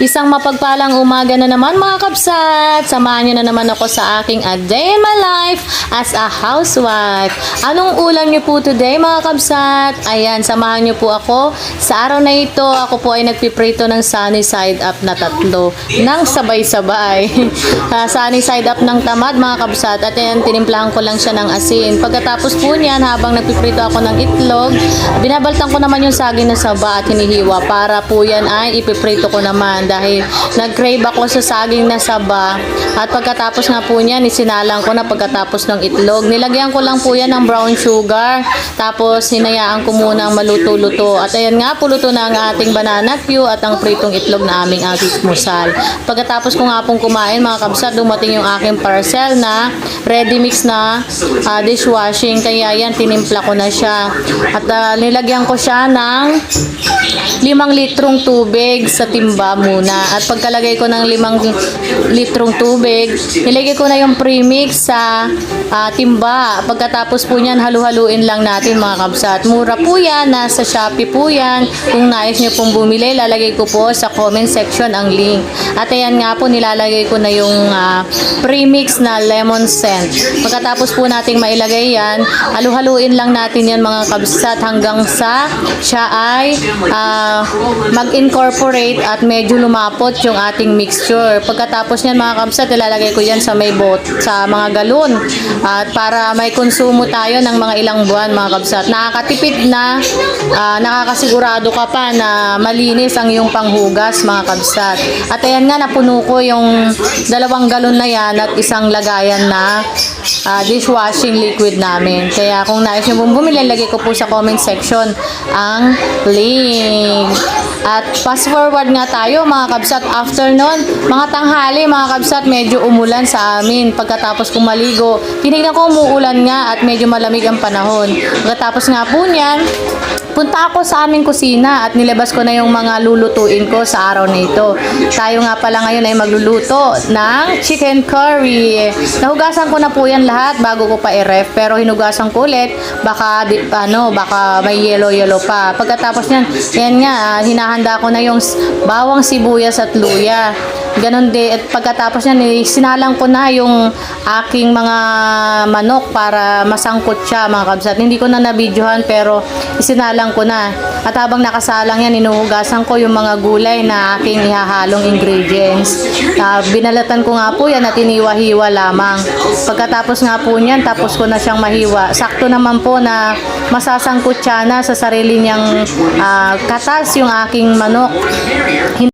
Isang mapagpalang umaga na naman mga kabsat. Samahan nyo na naman ako sa aking A Day in My Life as a housewife. Anong ulam nyo po today mga kabsat? Ayan, samahan nyo po ako. Sa araw na ito, ako po ay nagpiprito ng sunny side up na 3 nang sabay-sabay. Sunny side up ng tamad mga kabsat. At ayan, tinimplahan ko lang siya ng asin. Pagkatapos po niyan, habang nagpiprito ako ng itlog, binabaltan ko naman yung saging na saba at hinihiwa para po yan ay ipiprito ko naman dahil nag-crave ako sa saging na saba. At pagkatapos nga po niyan, isinalang ko na pagkatapos ng itlog. Nilagyan ko lang po yan ng brown sugar. Tapos hinayaan ko muna maluto-luto. At ayan nga po, luto na ang ating banana Q at ang pritong itlog na aming almusal. Pagkatapos ko nga pong kumain mga kabsat, dumating yung aking parcel na ready mix na dishwashing. Kaya yan, tinimpla ko na siya. At nilagyan ko siya ng 5 litrong tubig sa timba muna. At pagkalagay ko ng 5 litrong tubig, nilagay ko na yung premix sa timba. Pagkatapos po niyan, halu-haluin lang natin mga kabsat. Mura po yan, nasa Shopee po yan. Kung nais nyo pong bumili, lalagay ko po sa comment section ang link. At ayan nga po, nilalagay ko na yung premix na lemon scent. Pagkatapos po nating mailagay yan, halu-haluin lang natin yan mga kabsat hanggang sa siya ay mag-incorporate at medyo lumapot yung ating mixture. Pagkatapos niyan mga kabsat, ilalagay ko yan sa may sa mga galon at para may konsumo tayo ng mga ilang buwan mga kabsat. Nakakatipid na, nakakasigurado ka pa na malinis ang iyong panghugas mga kabsat. At ayan nga, napuno ko yung 2 galon na yan at isang lagayan na dishwashing liquid namin. Kaya kung nais nyo pong bumili, lagay ko po sa comment section ang link. At fast forward nga tayo mga kabsat. After nun, mga tanghali mga kabsat, medyo umulan sa amin. Pagkatapos kong maligo, tinignan ko umuulan nga at medyo malamig ang panahon. Pagkatapos nga po niyan, punta ako sa aming kusina at nilabas ko na yung mga lulutuin ko sa araw na ito. Tayo nga pala ngayon ay magluluto ng chicken curry. Nahugasan ko na po yan lahat bago ko pa i-ref, pero hinugasan ko ulit, baka may yellow pa. Pagkatapos niyan, yan nga, hinahanda ko na yung bawang sibuyas at luya. Ganon din. At pagkatapos niyan, sinalang ko na yung aking mga manok para masangkot siya mga kabsat. Hindi ko na nabidyohan pero isinalang ko na. At habang nakasalang yan, inuhugasan ko yung mga gulay na aking ihahalong ingredients. Binalatan ko nga po yan at iniwa-hiwa lamang. Pagkatapos nga po niyan, tapos ko na siyang mahiwa. Sakto naman po na masasangkot siya na sa sarili niyang katas yung aking manok.